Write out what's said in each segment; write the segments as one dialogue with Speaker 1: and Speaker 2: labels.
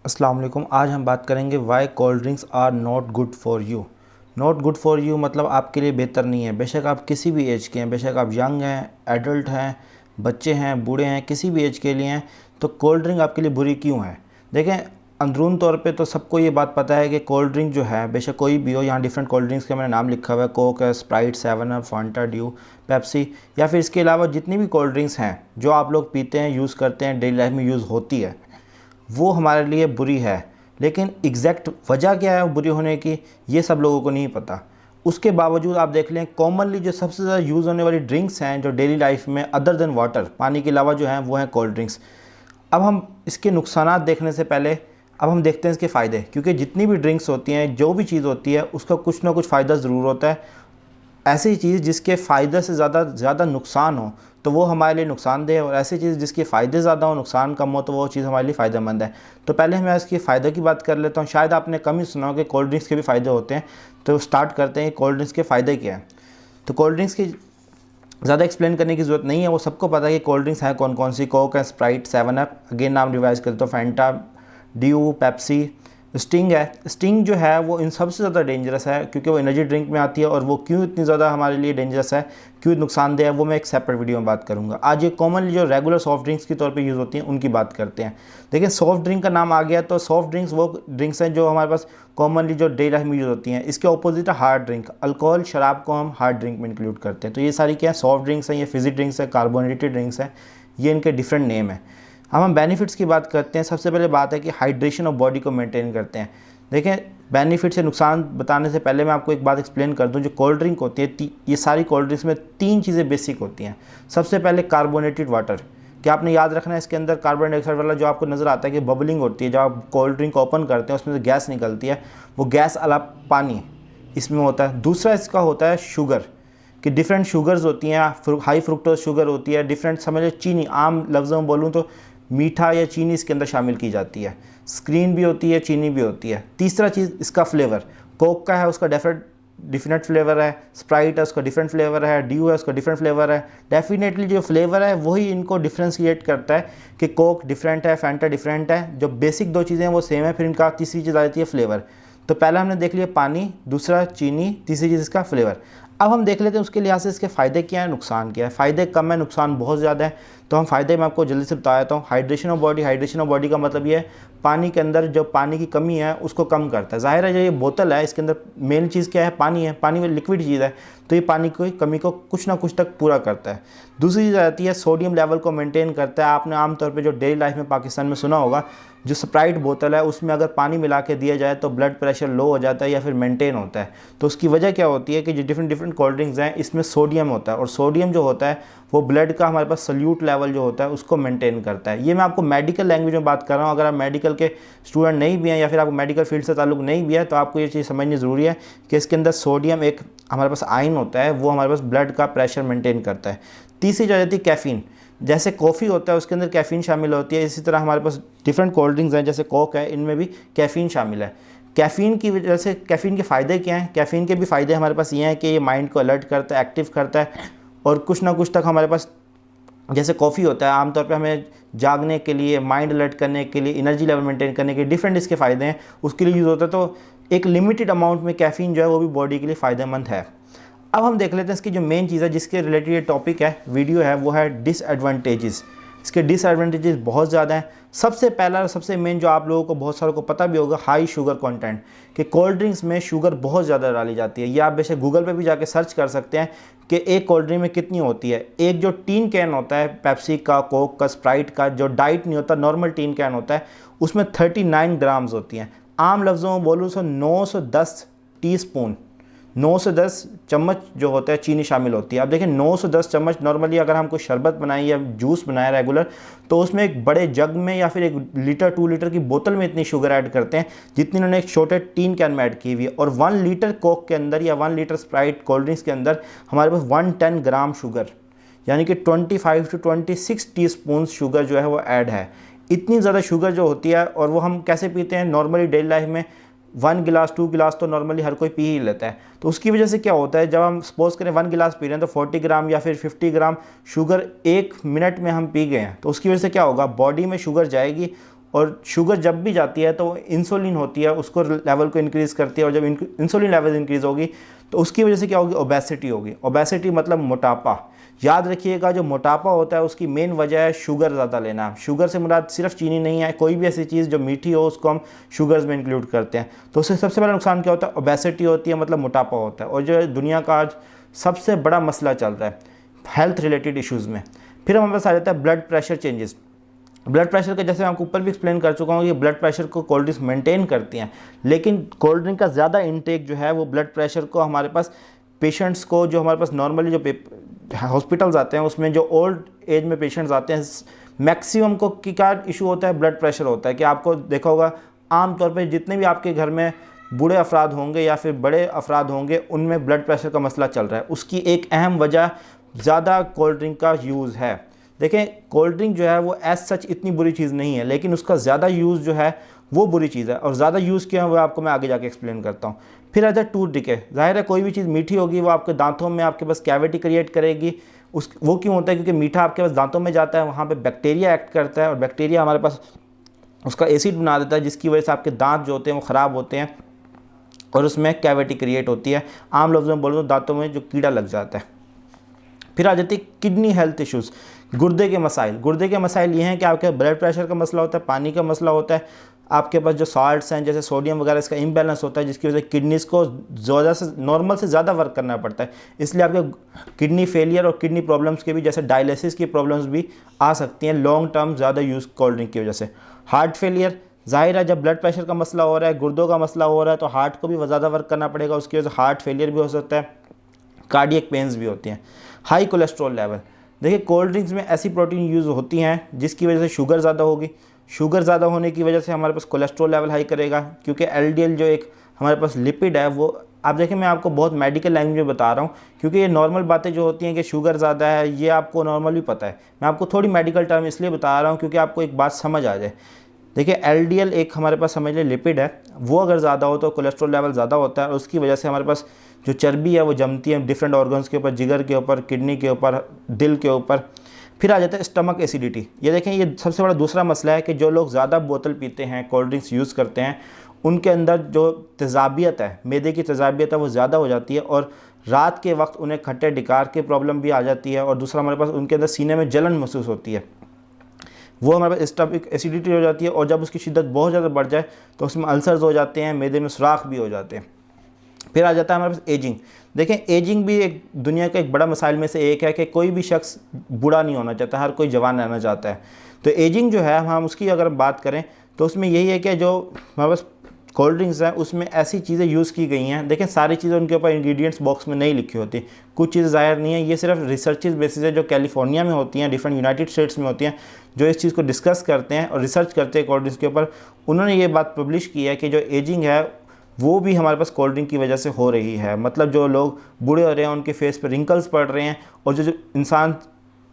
Speaker 1: अस्सलाम वालेकुम। आज हम बात करेंगे why cold drinks are not good for you. Not good for you मतलब आपके लिए बेहतर नहीं है। बेशक आप किसी भी एज के हैं, बेशक आप यंग हैं, एडल्ट हैं, बच्चे हैं, बूढ़े हैं, किसी भी एज के लिए हैं, तो कोल्ड ड्रिंक आपके लिए बुरी क्यों है। देखें, अंदरून तौर पे तो सबको ये बात पता है कि कोल्ड ड्रिंक जो है, बेशक कोई भी हो, यहाँ डिफरेंट कोल्ड ड्रिंक्स का मैंने नाम लिखा हुआ है, कोक है, Sprite, seven up, Phanta, due, Pepsi, या फिर इसके अलावा जितनी भी कोल्ड ड्रिंक्स हैं जो आप लोग पीते हैं, यूज़ करते हैं, डेली लाइफ में यूज़ होती है, वो हमारे लिए बुरी है। लेकिन एग्जैक्ट वजह क्या है बुरी होने की, ये सब लोगों को नहीं पता। उसके बावजूद आप देख लें, कॉमनली जो सबसे ज़्यादा यूज़ होने वाली ड्रिंक्स हैं जो डेली लाइफ में, अदर देन वाटर, पानी के अलावा जो हैं, वो हैं कोल्ड ड्रिंक्स। अब हम इसके नुकसानात देखने से पहले अब हम देखते हैं इसके फ़ायदे, क्योंकि जितनी भी ड्रिंक्स होती हैं, जो भी चीज़ होती है, उसका कुछ ना कुछ फ़ायदा ज़रूर होता है। ऐसी चीज़ जिसके फ़ायदे से ज़्यादा नुकसान हो तो वो हमारे लिए नुकसानदेह है, और ऐसी चीज़ जिसके फ़ायदे ज़्यादा हो, नुकसान कम हो, तो वो चीज़ हमारे लिए फ़ायदेमंद है। तो पहले मैं इसके फ़ायदे की बात कर लेता हूँ। शायद आपने कम ही सुना हो कि कोल्ड ड्रिंक्स के भी फ़ायदे होते हैं, तो स्टार्ट करते हैं कोल्ड ड्रिंक्स के फ़ायदे क्या हैं। तो कोल्ड ड्रिंक्स की ज़्यादा एक्सप्लेन करने की ज़रूरत नहीं है, वो सबको पता है कि कोल्ड ड्रिंक्स हैं कौन कौन सी। कोक है, स्प्राइट, सेवन अप, अगेन नाम रिवाइज करते हो, फैंटा, ड्यू, पेप्सी, स्टिंग है। स्टिंग जो है वो इन सबसे ज़्यादा डेंजरस है, क्योंकि वो एनर्जी ड्रिंक में आती है, और वो क्यों इतनी ज़्यादा हमारे लिए डेंजरस है, क्यों नुकसानदेह है, वो मैं एक सेपरेट वीडियो में बात करूँगा। आज ये कॉमनली जो रेगुलर सॉफ्ट ड्रिंक्स के तौर पे यूज़ होती हैं उनकी बात करते हैं। देखिए, सॉफ्ट ड्रिंक का नाम आ गया, तो सॉफ्ट ड्रिंक्स वो ड्रिंक्स हैं जो हमारे पास कॉमनली जो डेली लाइफ में यूज़ होती हैं। इसके ऑपोजिट है हार्ड ड्रिंक। अल्कोहल, शराब को हम हार्ड ड्रिंक में इंक्लूड करते हैं। तो ये सारी क्या है, सॉफ्ट ड्रिंक्स हैं, ये फिजी ड्रिंक्स है, कार्बोनेटेड ड्रिंक्स हैं, ये इनके डिफरेंट नेम है। अब हम बेनिफिट्स की बात करते हैं। सबसे पहले बात है कि हाइड्रेशन ऑफ बॉडी को मेंटेन करते हैं। देखें, बेनिफिट से नुकसान बताने से पहले मैं आपको एक बात एक्सप्लेन कर दूं। जो कोल्ड ड्रिंक होती है, ये सारी कोल्ड ड्रिंक्स में तीन चीज़ें बेसिक होती हैं। सबसे पहले कार्बोनेटेड वाटर। क्या आपने याद रखना है, इसके अंदर कार्बन डाइऑक्साइड वाला जो आपको नज़र आता है कि बबलिंग होती है, जब आप कोल्ड ड्रिंक ओपन करते हैं उसमें से गैस निकलती है, वो गैस अलावा पानी इसमें होता है। दूसरा इसका होता है शुगर, कि डिफरेंट शुगर्स होती हैं, हाई फ्रुक्टोज शुगर होती है, डिफरेंट समझ लो चीनी, आम लफ्ज़ों में बोलूँ तो मीठा या चीनी इसके अंदर शामिल की जाती है। स्क्रीन भी होती है, चीनी भी होती है। तीसरा चीज़ इसका फ्लेवर, कोक का है उसका डिफरेंट फ्लेवर है, स्प्राइट है उसका डिफरेंट फ्लेवर है, ड्यू है उसका डिफरेंट फ्लेवर है। डेफिनेटली जो फ्लेवर है वही इनको डिफ्रेंशिएट करता है कि कोक डिफरेंट है, फैंटा डिफरेंट है। जो बेसिक दो चीज़ें हैं वो सेम है, फिर इनका तीसरी चीज़ आ जाती है फ्लेवर। तो पहला हमने देख लिया पानी, दूसरा चीनी, तीसरी चीज़ इसका फ्लेवर। अब हम देख लेते हैं उसके लिहाज से इसके फ़ायदे क्या है, नुकसान क्या है। फ़ायदे कम है, नुकसान बहुत ज़्यादा है। तो हम फ़ायदे मैं आपको जल्दी से बता देता हूँ। Hydration of body. Hydration of body का मतलब ये है, पानी के अंदर जो पानी की कमी है उसको कम करता है। ज़ाहिर है, जो ये बोतल है इसके अंदर मेन चीज़ क्या है, पानी है। पानी में लिक्विड चीज़ है, तो ये पानी की कमी को कुछ ना कुछ तक पूरा करता है। दूसरी चीज़ आती है सोडियम लेवल को मेंटेन करता है। आपने आमतौर पर जो डेली लाइफ में पाकिस्तान में सुना होगा, जो स्प्राइट बोतल है उसमें अगर पानी मिला के दिया जाए तो ब्लड प्रेशर लो हो जाता है या फिर मेंटेन होता है। तो उसकी वजह क्या होती है कि जो डिफरेंट कोल्ड ड्रिंक्स हैं इसमें सोडियम होता है, और सोडियम जो होता है वो ब्लड का हमारे पास सल्यूट लेवल जो होता है उसको मेंटेन करता है। ये मैं आपको मेडिकल लैंग्वेज में बात कर रहा हूँ। अगर आप मेडिकल के स्टूडेंट नहीं भी हैं या फिर आपको मेडिकल फील्ड से ताल्लुक नहीं भी है, तो आपको ये चीज़ समझनी ज़रूरी है कि इसके अंदर सोडियम एक हमारे पास आयन होता है, वो हमारे पास ब्लड का प्रेशर मेंटेन करता है। तीसरी जो जाती है कैफ़ीन। जैसे कॉफ़ी होता है उसके अंदर कैफ़ीन शामिल होती है, इसी तरह हमारे पास डिफरेंट कोल्ड ड्रिंक्स हैं जैसे कोक है, इनमें भी कैफ़ीन शामिल है। कैफ़ीन की वजह से, कैफ़ीन के फ़ायदे क्या हैं? कैफ़ीन के भी फ़ायदे हमारे पास ये हैं कि ये माइंड को अलर्ट करता है, एक्टिव करता है, और कुछ ना कुछ तक हमारे पास, जैसे कॉफ़ी होता है आमतौर पे हमें जागने के लिए, माइंड अलर्ट करने के लिए, एनर्जी लेवल मेंटेन करने के डिफरेंट इसके फ़ायदे हैं, उसके लिए यूज़ होता है। तो एक लिमिटेड अमाउंट में कैफ़ीन जो है वो भी बॉडी के लिए फ़ायदेमंद है। अब हम देख लेते हैं इसकी जो मेन चीज़ है जिसके रिलेटेड ये टॉपिक है, वीडियो है, वो है डिसएडवांटेजेस। इसके डिसएडवांटेजेस बहुत ज़्यादा हैं। सबसे पहला और सबसे मेन जो आप लोगों को बहुत सारों को पता भी होगा, हाई शुगर कंटेंट, कि कोल्ड ड्रिंक्स में शुगर बहुत ज़्यादा डाली जाती है। ये आप बेशक गूगल पे भी जाके सर्च कर सकते हैं कि एक कोल्ड ड्रिंक में कितनी होती है। एक जो टीन कैन होता है पेप्सी का, कोक का, स्प्राइट का, जो डाइट नहीं होता, नॉर्मल टीन कैन होता है, उसमें 39 ग्राम्स होती हैं। आम लफ्ज़ों में बोलूँ तो 910 टीस्पून, 9 से 10 चम्मच जो होता है चीनी शामिल होती है। अब देखिए 9 से 10 चम्मच, नॉर्मली अगर हम कोई शरबत बनाएं या जूस बनाएं रेगुलर, तो उसमें एक बड़े जग में या फिर 1 लीटर 2 लीटर की बोतल में इतनी शुगर ऐड करते हैं जितनी उन्होंने एक छोटे टीन कैन में ऐड की हुई है। और 1 लीटर कोक के अंदर या 1 लीटर स्प्राइट कोल्ड ड्रिंक्स के अंदर हमारे पास 110 ग्राम शुगर, यानी कि 25 to 26 टीस्पून शुगर जो है वो ऐड है। इतनी ज़्यादा शुगर जो होती है, और वो हम कैसे पीते हैं नॉर्मली डेली लाइफ में, 1 गिलास 2 गिलास तो नॉर्मली हर कोई पी ही लेता है। तो उसकी वजह से क्या होता है, जब हम सपोज करें 1 गिलास पी रहे हैं तो 40 ग्राम या फिर 50 ग्राम शुगर 1 मिनट में हम पी गए हैं, तो उसकी वजह से क्या होगा, बॉडी में शुगर जाएगी और शुगर जब भी जाती है तो इंसुलिन होती है उसको लेवल को इंक्रीज़ करती है, और जब इंसुलिन लेवल इंक्रीज़ होगी तो उसकी वजह से क्या होगी, ओबेसिटी होगी। ओबेसिटी मतलब मोटापा। याद रखिएगा जो मोटापा होता है उसकी मेन वजह है शुगर ज़्यादा लेना। शुगर से मुराद सिर्फ चीनी नहीं है, कोई भी ऐसी चीज़ जो मीठी हो उसको हम शुगर्स में इंक्लूड करते हैं। तो उससे सबसे बड़ा नुकसान क्या होता है, ओबेसिटी होती है, मतलब मोटापा होता है। और जो दुनिया का आज सबसे बड़ा मसला चल रहा है हेल्थ रिलेटेड इश्यूज़ में। फिर हमारे पास आ जाता है blood pressure changes. Blood pressure का जैसे मैं आपको ऊपर भी एक्सप्लेन कर चुका हूँ कि ब्लड प्रेशर को कोल्ड ड्रिंक्स मेंटेन करती हैं, लेकिन कोल्ड ड्रिंक का ज़्यादा इंटेक जो है वो ब्लड प्रेशर को हमारे पास पेशेंट्स को, जो हमारे पास नॉर्मली जो हॉस्पिटल्स आते हैं उसमें जो ओल्ड एज में पेशेंट्स आते हैं, मैक्सिमम को क्या इशू होता है, ब्लड प्रेशर होता है। कि आपको देखा होगा आमतौर पर जितने भी आपके घर में बूढ़े अफराद होंगे या फिर बड़े अफराद होंगे उनमें ब्लड प्रेशर का मसला चल रहा है। उसकी एक अहम वजह ज़्यादा कोल्ड ड्रिंक का यूज़ है। देखें कोल्ड ड्रिंक जो है वो एज सच इतनी बुरी चीज़ नहीं है, लेकिन उसका ज़्यादा यूज़ जो है वो बुरी चीज़ है। और ज़्यादा यूज़ क्या है वो आपको मैं आगे जाके एक्सप्लेन करता हूँ। फिर आता है टूथ डिके। ज़ाहिर है कोई भी चीज़ मीठी होगी वो आपके दांतों में आपके पास कैविटी क्रिएट करेगी। वो क्यों होता है, क्योंकि मीठा आपके पास दांतों में जाता है, वहाँ पर बैक्टीरिया एक्ट करता है और बैक्टीरिया हमारे पास उसका एसिड बना देता है, जिसकी वजह से आपके दांत जो होते हैं वो ख़राब होते हैं और उसमें कैविटी क्रिएट होती है। आम लफ्ज़ों में बोलो तो दांतों में जो कीड़ा लग जाता है। फिर आ जाती है किडनी हेल्थ इश्यूज़, गुर्दे के मसाइल। गुर्दे के मसाइल ये हैं कि आपके ब्लड प्रेशर का मसला होता है, पानी का मसला होता है, आपके पास जो साल्ट्स हैं जैसे सोडियम वगैरह इसका इम्बैलेंस होता है, जिसकी वजह से किडनीज़ को ज़्यादा से नॉर्मल से ज़्यादा वर्क करना पड़ता है। इसलिए आपके किडनी फेलियर और किडनी प्रॉब्लम्स के भी, जैसे डायलिसिस की प्रॉब्लम्स भी आ सकती हैं लॉन्ग टर्म ज़्यादा यूज़ कोल्ड ड्रिंक की वजह से। हार्ट फेलियर, ज़ाहिर है जब ब्लड प्रेशर का मसला हो रहा है, गुर्दों का मसला हो रहा है, तो हार्ट को भी ज़्यादा वर्क करना पड़ेगा, उसकी वजह से हार्ट फेलियर भी हो सकता है, कार्डियक पेन्स भी होती हैं। हाई कोलेस्ट्रॉल लेवल, देखिए कोल्ड ड्रिंक्स में ऐसी प्रोटीन यूज़ होती हैं जिसकी वजह से शुगर ज़्यादा होगी। शुगर ज़्यादा होने की वजह से हमारे पास कोलेस्ट्रॉल लेवल हाई करेगा, क्योंकि एलडीएल जो एक हमारे पास लिपिड है वो, आप देखें मैं आपको बहुत मेडिकल लैंग्वेज में बता रहा हूँ, क्योंकि ये नॉर्मल बातें जो होती हैं कि शुगर ज़्यादा है ये आपको नॉर्मल भी पता है। मैं आपको थोड़ी मेडिकल टर्म इसलिए बता रहा हूँ क्योंकि आपको एक बात समझ आ जाए। देखिए एलडीएल एक हमारे पास समझ लें लिपिड है, वो अगर ज़्यादा हो तो कोलेस्ट्रॉल लेवल ज़्यादा होता है और उसकी वजह से हमारे पास जो चर्बी है वो जमती है डिफरेंट ऑर्गन्स के ऊपर, जिगर के ऊपर, किडनी के ऊपर, दिल के ऊपर। फिर आ जाता है स्टमक एसिडिटी। ये देखें ये सबसे बड़ा दूसरा मसला है कि जो लोग ज़्यादा बोतल पीते हैं, कोल्ड ड्रिंक्स यूज़ करते हैं, उनके अंदर जो तेज़ाबियत है, मैदे की तेज़ाबियत है वो ज़्यादा हो जाती है और रात के वक्त उन्हें खट्टे डिकार की प्रॉब्लम भी आ जाती है। और दूसरा हमारे पास उनके अंदर सीने में जलन महसूस होती है, वो हमारे पास स्टमक एसिडिटी हो जाती है। और जब उसकी शिद्दत बहुत ज़्यादा बढ़ जाए तो उसमें अल्सर्स हो जाते हैं, मैदे में सुराख भी हो जाते हैं। फिर आ जाता है हमारे पास एजिंग। देखें एजिंग भी एक दुनिया का एक बड़ा मसाइल में से एक है कि कोई भी शख्स बूढ़ा नहीं होना चाहता, हर कोई जवान रहना चाहता है। तो एजिंग जो है हम उसकी अगर बात करें तो उसमें यही है कि जो हमारे पास कोल्ड ड्रिंक्स हैं उसमें ऐसी चीज़ें यूज़ की गई हैं। देखें सारी चीज़ें उनके ऊपर इंग्रेडिएंट्स बॉक्स में नहीं लिखी होती, कुछ चीज़ें ज़ाहिर नहीं है, ये सिर्फ रिसर्चेस बेसिस है जो कैलिफोर्निया में होती हैं, डिफरेंट यूनाइटेड स्टेट्स में होती हैं, जो इस चीज़ को डिस्कस करते हैं और रिसर्च करते हैं कोल्ड ड्रिंक्स के ऊपर। उन्होंने ये बात पब्लिश की है कि जो एजिंग है वो भी हमारे पास कोल्ड ड्रिंक की वजह से हो रही है। मतलब जो लोग बूढ़े हो रहे हैं उनके फेस पर रिंकल्स पड़ रहे हैं, और जो इंसान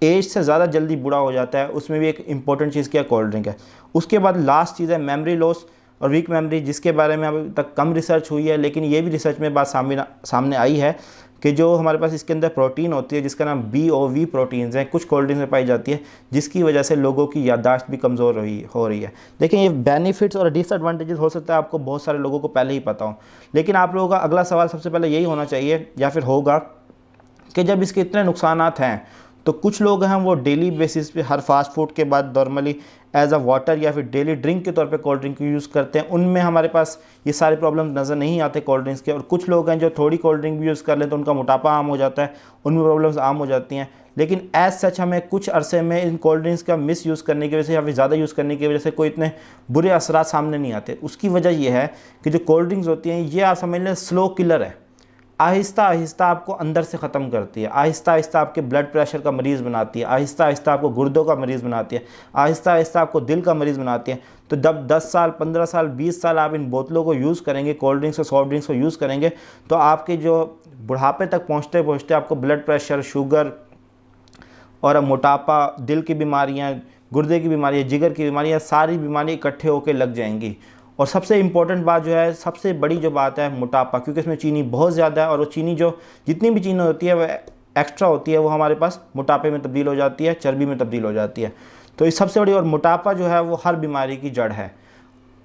Speaker 1: एज से ज़्यादा जल्दी बूढ़ा हो जाता है उसमें भी एक इंपॉर्टेंट चीज़ क्या कोल्ड ड्रिंक है। उसके बाद लास्ट चीज़ है मेमोरी लॉस और वीक मेमोरी, जिसके बारे में अभी तक कम रिसर्च हुई है, लेकिन ये भी रिसर्च में बात सामने आई है कि जो हमारे पास इसके अंदर प्रोटीन होती है जिसका नाम BOV प्रोटीन्स हैं, कुछ कोल्ड ड्रिंक्स में पाई जाती है, जिसकी वजह से लोगों की याददाश्त भी कमज़ोर हो रही है। देखिए ये बेनिफिट्स और डिसएडवांटेजेस हो सकता है आपको बहुत सारे लोगों को पहले ही पता हो, लेकिन आप लोगों का अगला सवाल सबसे पहले यही होना चाहिए या फिर होगा कि जब इसके इतने नुकसानात हैं तो कुछ लोग हैं वो डेली बेसिस पे हर फास्ट फूड के बाद नॉर्मली एज अ वाटर या फिर डेली ड्रिंक के तौर पे कोल्ड ड्रिंक यूज़ करते हैं, उनमें हमारे पास ये सारे प्रॉब्लम्स नज़र नहीं आते कोल्ड ड्रिंक्स के। और कुछ लोग हैं जो थोड़ी कोल्ड ड्रिंक भी यूज़ कर लें तो उनका मोटापा आम हो जाता है, उनमें प्रॉब्लम्स आम हो जाती हैं। लेकिन एज सच हमें कुछ अरसे में इन कोल्ड ड्रिंक्स का मिस यूज़ करने की वजह से या फिर ज़्यादा यूज़ करने की वजह से कोई इतने बुरे असरात सामने नहीं आते। उसकी वजह यह है कि जो कोल्ड ड्रिंक्स होती हैं ये आप समझ लें स्लो किलर है, आहिस्ता आहिस्ता आपको अंदर से ख़त्म करती है, आहिस्ता आहिस्ता आपके ब्लड प्रेशर का मरीज़ बनाती है, आहिस्ता आहिस्ता आपको गुर्दों का मरीज़ बनाती है, आहिस्ता आहिस्ता आपको दिल का मरीज़ बनाती है। तो जब 10 साल 15 साल 20 साल आप इन बोतलों को यूज़ करेंगे, कोल्ड ड्रिंक्स और सॉफ्ट ड्रिंक्स को यूज़ करेंगे, तो आपके जो बुढ़ापे तक पहुँचते पहुँचते आपको ब्लड प्रेशर, शुगर और मोटापा, दिल की बीमारियाँ, गुर्दे की बीमारियाँ, जिगर की बीमारियाँ, सारी बीमारियाँ इकट्ठे होकर लग जाएंगी। और सबसे इम्पॉर्टेंट बात जो है, सबसे बड़ी जो बात है मोटापा, क्योंकि इसमें चीनी बहुत ज़्यादा है और वो चीनी जो जितनी भी चीनी होती है वह एक्स्ट्रा होती है, वो हमारे पास मोटापे में तब्दील हो जाती है, चर्बी में तब्दील हो जाती है। तो इस सबसे बड़ी, और मोटापा जो है वो हर बीमारी की जड़ है।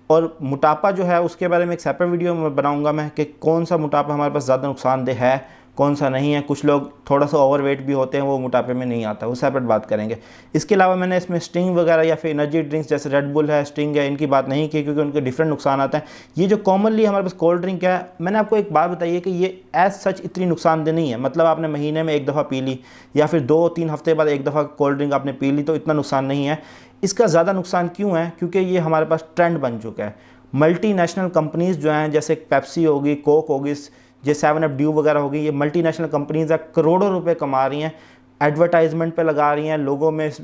Speaker 1: और मोटापा जो है उसके बारे में एक सेपरेट वीडियो में बनाऊंगा मैं कि कौन सा मोटापा हमारे पास ज़्यादा नुकसानदेह है, कौन सा नहीं है। कुछ लोग थोड़ा सा ओवरवेट भी होते हैं, वो मोटापे में नहीं आता, वो सेपरेट बात करेंगे। इसके अलावा मैंने इसमें स्टिंग वगैरह या फिर एनर्जी ड्रिंक्स जैसे रेड बुल है, स्टिंग है, इनकी बात नहीं की क्योंकि उनके डिफरेंट नुकसान आते हैं। ये जो कॉमनली हमारे पास कोल्ड ड्रिंक है, मैंने आपको एक बात बताई है कि ये एज सच इतनी नुकसानदेह नहीं है। मतलब आपने महीने में एक दफ़ा पी ली या फिर 2-3 हफ्ते बाद एक दफ़ा कोल्ड ड्रिंक आपने पी ली तो इतना नुकसान नहीं है। इसका ज़्यादा नुकसान क्यों है? क्योंकि ये हमारे पास ट्रेंड बन चुका है। मल्टीनेशनल कंपनीज़ जो हैं, जैसे पेप्सी होगी, कोक होगी, ये 7 अप ड्यू वगैरह होगी, ये मल्टीनेशनल कंपनीज़ है, करोड़ों रुपए कमा रही हैं, एडवर्टाइजमेंट पे लगा रही हैं, लोगों में इस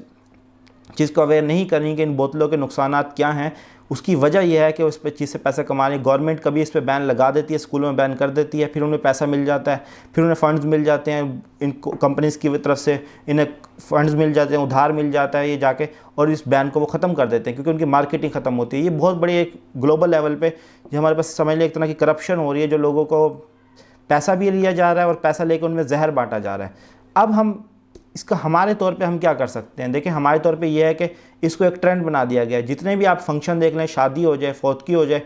Speaker 1: चीज़ को अवेयर नहीं कर रही कि इन बोतलों के नुकसानात क्या हैं। उसकी वजह यह है कि उस पर चीज़ से पैसा कमा रही है। गवर्नमेंट कभी इस पर बैन लगा देती है, स्कूलों में बैन कर देती है, फिर उन्हें पैसा मिल जाता है, फिर उन्हें फ़ंड्स मिल जाते हैं, इन कंपनीज़ की तरफ से इन्हें फ़ंड्स मिल जाते हैं, उधार मिल जाता है ये जाके, और इस बैन को वो ख़त्म कर देते हैं क्योंकि उनकी मार्केटिंग ख़त्म होती है। ये बहुत बड़ी एक ग्लोबल लेवल पे जो हमारे पास समझ लें एक तरह की करप्शन हो रही है, जो लोगों को पैसा भी लिया जा रहा है और पैसा लेकर उनमें जहर बांटा जा रहा है। अब हम इसका हमारे तौर पे हम क्या कर सकते हैं? देखिए, हमारे तौर पे ये है कि इसको एक ट्रेंड बना दिया गया है। जितने भी आप फंक्शन देख लें, शादी हो जाए, फौतगी हो जाए,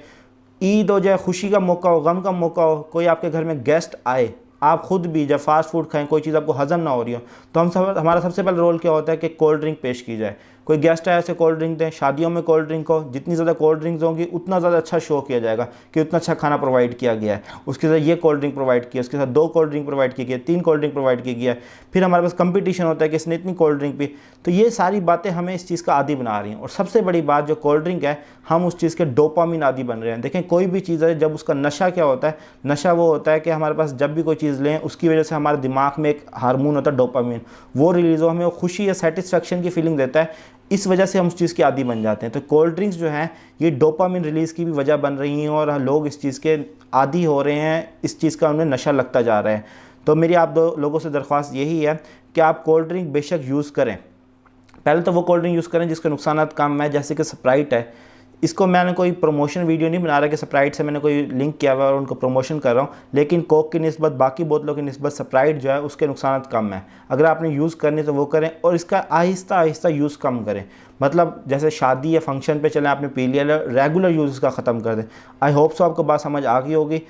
Speaker 1: ईद हो जाए, खुशी का मौका हो, गम का मौका हो, कोई आपके घर में गेस्ट आए, आप खुद भी जब फास्ट फूड खाएं, कोई चीज़ आपको हजम ना हो रही हो, तो हमारा सबसे पहला रोल क्या होता है कि कोल्ड ड्रिंक पेश की जाए। कोई गेस्ट आए ऐसे कोल्ड ड्रिंक दें। शादियों में कोल्ड ड्रिंक हो, जितनी ज़्यादा कोल्ड ड्रिंक्स होंगी उतना ज़्यादा अच्छा शो किया जाएगा कि उतना अच्छा खाना प्रोवाइड किया गया है। उसके साथ ये कोल्ड ड्रिंक प्रोवाइड किया, उसके साथ 2 कोल्ड ड्रिंक प्रोवाइड की गई, 3 कोल्ड ड्रिंक प्रोवाइड की गया है। फिर हमारे पास कंपटीशन होता है कि इसने इतनी कोल्ड ड्रिंक पी। तो ये सारी बातें हमें इस चीज़ का आदी बना रही हैं। और सबसे बड़ी बात, जो कोल्ड ड्रिंक है, हम उस चीज़ के डोपामिन आदी बन रहे हैं। देखें, कोई भी चीज़ है जब उसका नशा क्या होता है, नशा वो होता है कि हमारे पास जब भी कोई चीज़ लें उसकी वजह से हमारे दिमाग में एक हार्मोन होता है डोपामिन, वो रिलीज़ हो, हमें खुशी या सेटिस्फेक्शन की फीलिंग देता है। इस वजह से हम उस चीज़ के आदी बन जाते हैं। तो कोल्ड ड्रिंक्स जो हैं ये डोपामिन रिलीज़ की भी वजह बन रही हैं और लोग इस चीज़ के आदी हो रहे हैं, इस चीज़ का उन्हें नशा लगता जा रहा है। तो मेरी आप लोगों से दरख्वास्त यही है कि आप कोल्ड ड्रिंक बेशक यूज़ करें। पहले तो वो कोल्ड ड्रिंक यूज़ करें जिसके नुकसानात कम है, जैसे कि स्प्राइट है। इसको मैंने कोई प्रमोशन वीडियो नहीं बना रहा कि स्प्राइट से मैंने कोई लिंक किया हुआ और उनको प्रमोशन कर रहा हूँ, लेकिन कोक की निस्बत, बाकी बोतलों की निस्बत स्प्राइट जो है उसके नुकसान कम है। अगर आपने यूज़ करनी तो वो करें और इसका आहिस्ता आहिस्ता यूज़ कम करें। मतलब जैसे शादी या फंक्शन पे चलें, आपने पी लिया, रेगुलर यूज़ इसका ख़त्म कर दें। आई होप सो आपको बात समझ आ गई होगी।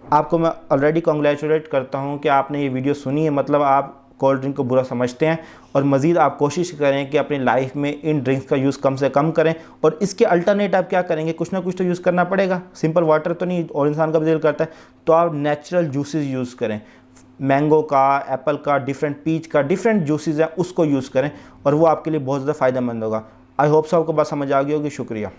Speaker 1: आपको मैं ऑलरेडी कॉन्ग्रेचुलेट करता हूँ कि आपने ये वीडियो सुनी है। मतलब आप कोल्ड ड्रिंक को बुरा समझते हैं और मज़ीद आप कोशिश करें कि अपनी लाइफ में इन ड्रिंक्स का यूज़ कम से कम करें। और इसके अल्टरनेट आप क्या करेंगे? कुछ ना कुछ तो यूज़ करना पड़ेगा। सिंपल वाटर तो नहीं, और इंसान का भी दिल करता है, तो आप नेचुरल जूसेस यूज़ करें। मैंगो का, एप्पल का, डिफरेंट पीच का, डिफरेंट जूसेस हैं, उसको यूज़ करें और वो आपके लिए बहुत ज़्यादा फ़ायदेमंद होगा। आई होप सो आपको बात समझ आ गई होगी। शुक्रिया।